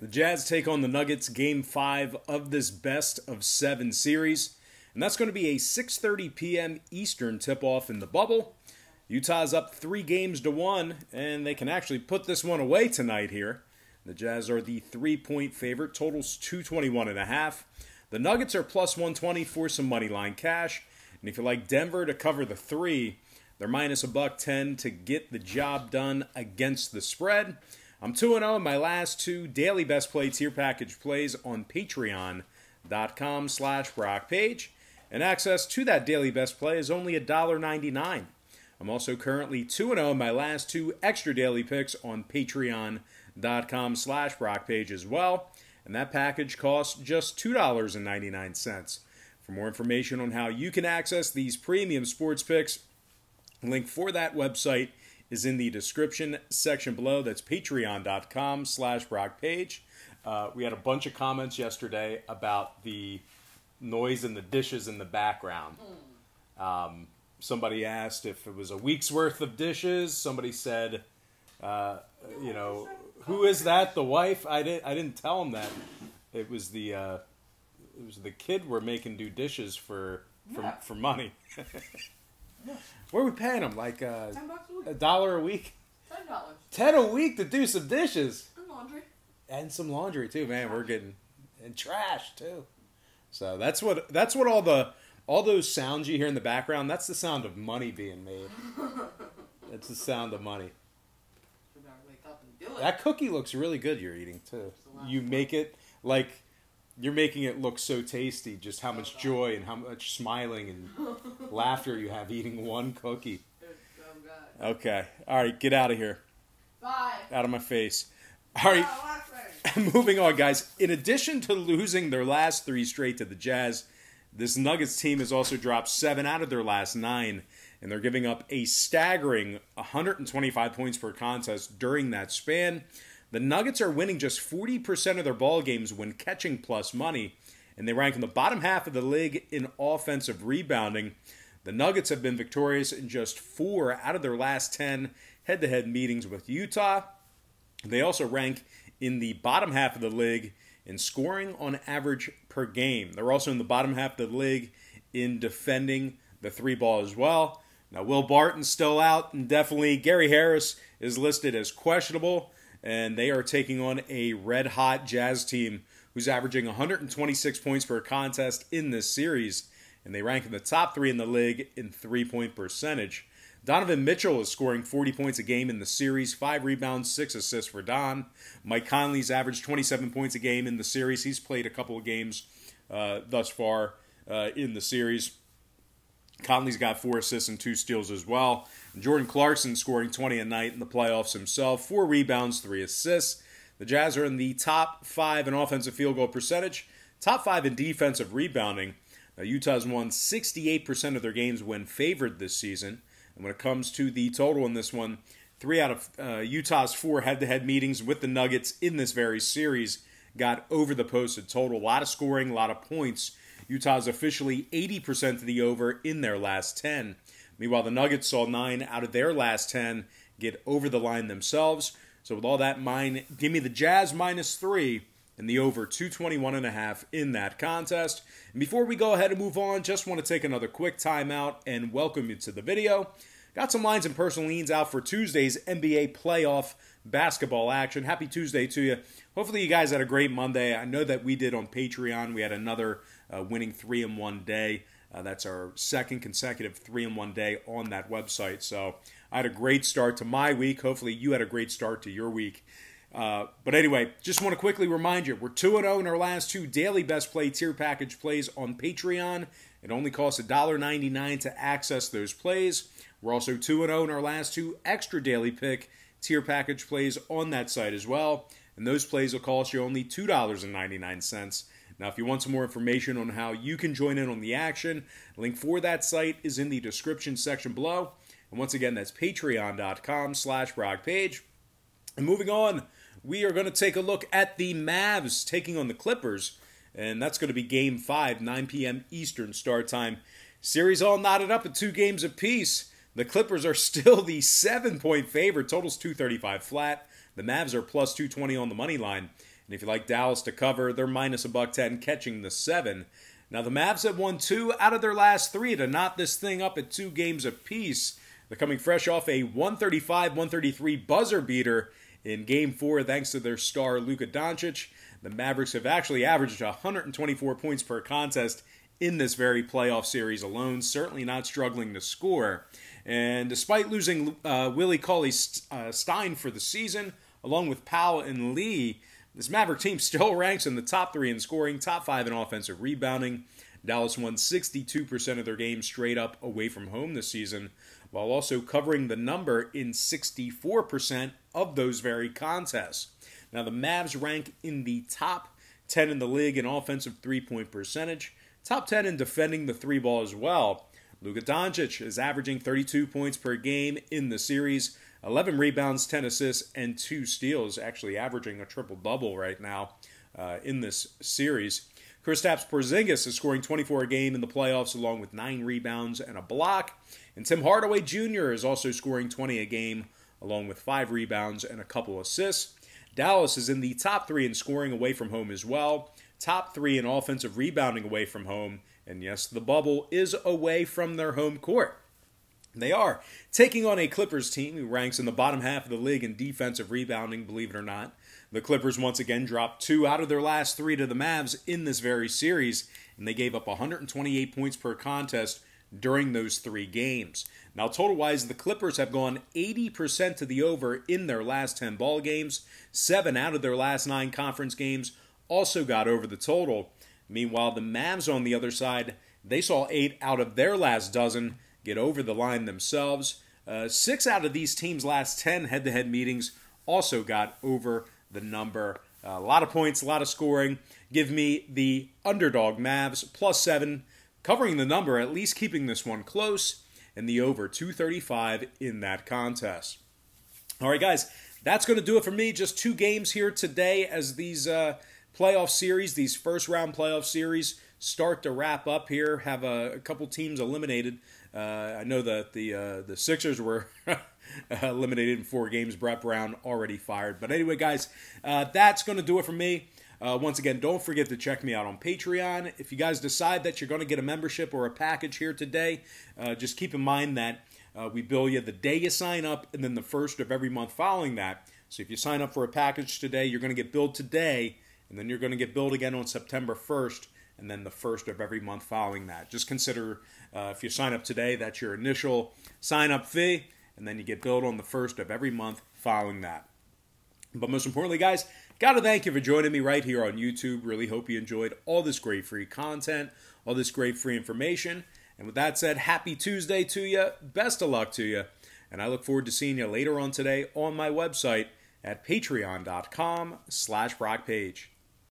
The Jazz take on the Nuggets Game 5 of this best-of-7 series. And that's going to be a 6:30 p.m. Eastern tip-off in the bubble. Utah's up 3-1, and they can actually put this one away tonight here. The Jazz are the 3-point favorite. Total's 221.5. The Nuggets are plus 120 for some money line cash. And if you like Denver to cover the 3, they're minus $1.10 to get the job done against the spread. I'm 2-0 in my last 2 daily best play tier package plays on patreon.com/BrockPage. And access to that daily best play is only $1.99. I'm also currently 2-0 in my last 2 extra daily picks on patreon.com/BrockPage as well. And that package costs just $2.99. For more information on how you can access these premium sports picks, link for that website is in the description section below. That's patreon.com/BrockPage. We had a bunch of comments yesterday about the noise and the dishes in the background. Somebody asked if it was a week's worth of dishes. Somebody said, who is that? The wife? I didn't tell them that. It was the kid we're making do dishes for money. Yeah. What are we paying them? Like $10 a $1 a week? $10. $10 a week to do some dishes. And laundry. And some laundry too, man. We're getting and trash too. So that's what all those sounds you hear in the background. That's the sound of money being made. That's the sound of money. You better wake up and do it. That cookie looks really good. You're eating too. You make it like you're making it look so tasty. Just how much joy and how much smiling and laughter you have eating one cookie. It's so good. Okay. All right. Get out of here. Bye. Out of my face. All right. Moving on, guys. In addition to losing their last 3 straight to the Jazz, this Nuggets team has also dropped 7 out of their last 9, and they're giving up a staggering 125 points per contest during that span. The Nuggets are winning just 40% of their ball games when catching plus money, and they rank in the bottom half of the league in offensive rebounding. The Nuggets have been victorious in just 4 out of their last 10 head-to-head meetings with Utah. They also rank in the bottom half of the league in scoring on average per game. They're also in the bottom half of the league in defending the 3-ball as well. Now, Will Barton's still out, and definitely Gary Harris is listed as questionable, and they are taking on a red-hot Jazz team who's averaging 126 points per contest in this series, and they rank in the top 3 in the league in 3-point percentage. Donovan Mitchell is scoring 40 points a game in the series, 5 rebounds, 6 assists for Don. Mike Conley's averaged 27 points a game in the series. He's played a couple of games thus far in the series. Conley's got 4 assists and 2 steals as well. And Jordan Clarkson scoring 20 a night in the playoffs himself, 4 rebounds, 3 assists. The Jazz are in the top 5 in offensive field goal percentage, top 5 in defensive rebounding. Now, Utah's won 68% of their games when favored this season. And when it comes to the total in this one, 3 out of Utah's 4 head-to-head meetings with the Nuggets in this very series got over the posted total. A lot of scoring, a lot of points. Utah's officially 80% to the over in their last 10. Meanwhile, the Nuggets saw 9 out of their last 10 get over the line themselves. So with all that in mind, give me the Jazz minus 3 and the over 221.5 in that contest. And before we go ahead and move on, just want to take another quick timeout and welcome you to the video. Got some lines and personal leans out for Tuesday's NBA playoff basketball action. Happy Tuesday to you. Hopefully you guys had a great Monday. I know that we did on Patreon. We had another winning 3-in-1 day. That's our second consecutive 3-in-1 day on that website. So I had a great start to my week. Hopefully you had a great start to your week. But anyway, just want to quickly remind you, we're 2-0 in our last 2 daily best play tier package plays on Patreon. It only costs $1.99 to access those plays. We're also 2-0 in our last 2 extra daily pick tier package plays on that site as well. And those plays will cost you only $2.99. Now, if you want some more information on how you can join in on the action, link for that site is in the description section below. And once again, that's patreon.com/BrockPage. And moving on, we are going to take a look at the Mavs taking on the Clippers. And that's going to be Game 5, 9 p.m. Eastern start time. Series all knotted up at 2 games apiece. The Clippers are still the 7-point favorite. Total's 235 flat. The Mavs are plus 220 on the money line. And if you like Dallas to cover, they're minus $1.10, catching the 7. Now, the Mavs have won 2 out of their last 3 to knot this thing up at 2 games apiece. They're coming fresh off a 135-133 buzzer beater in Game 4 thanks to their star Luka Doncic. The Mavericks have actually averaged 124 points per contest in this very playoff series alone, certainly not struggling to score. And despite losing Willie Cauley-Stein for the season, along with Powell and Lee, this Maverick team still ranks in the top 3 in scoring, top 5 in offensive rebounding. Dallas won 62% of their games straight up away from home this season, while also covering the number in 64% of those very contests. Now, the Mavs rank in the top 10 in the league in offensive three-point percentage, top 10 in defending the 3-ball as well. Luka Doncic is averaging 32 points per game in the series, 11 rebounds, 10 assists, and 2 steals, actually averaging a triple-double right now in this series. Kristaps Porzingis is scoring 24 a game in the playoffs, along with 9 rebounds and a block. And Tim Hardaway Jr. is also scoring 20 a game, along with 5 rebounds and a couple assists. Dallas is in the top 3 in scoring away from home as well, top 3 in offensive rebounding away from home, and yes, the bubble is away from their home court. They are taking on a Clippers team who ranks in the bottom half of the league in defensive rebounding, believe it or not. The Clippers once again dropped 2 out of their last 3 to the Mavs in this very series, and they gave up 128 points per contest during those 3 games. Now, total-wise, the Clippers have gone 80% to the over in their last 10 ball games. 7 out of their last 9 conference games also got over the total. Meanwhile, the Mavs on the other side, they saw 8 out of their last dozen get over the line themselves. 6 out of these teams' last 10 head-to-head meetings also got over the number. A lot of points, a lot of scoring. Give me the underdog Mavs +7, covering the number, at least keeping this one close, and the over 235 in that contest. All right, guys, that's going to do it for me. Just 2 games here today as these playoff series, these first-round playoff series, start to wrap up here. Have a couple teams eliminated. I know that the Sixers were eliminated in 4 games. Brett Brown already fired. But anyway, guys, that's going to do it for me. Once again, don't forget to check me out on Patreon. If you guys decide that you're going to get a membership or a package here today, just keep in mind that we bill you the day you sign up and then the first of every month following that. So if you sign up for a package today, you're going to get billed today, and then you're going to get billed again on September 1st, and then the first of every month following that. Just consider if you sign up today, that's your initial sign-up fee, and then you get billed on the first of every month following that. But most importantly, guys, got to thank you for joining me right here on YouTube. Really hope you enjoyed all this great free content, all this great free information. And with that said, happy Tuesday to you. Best of luck to you. And I look forward to seeing you later on today on my website at patreon.com/BrockPage.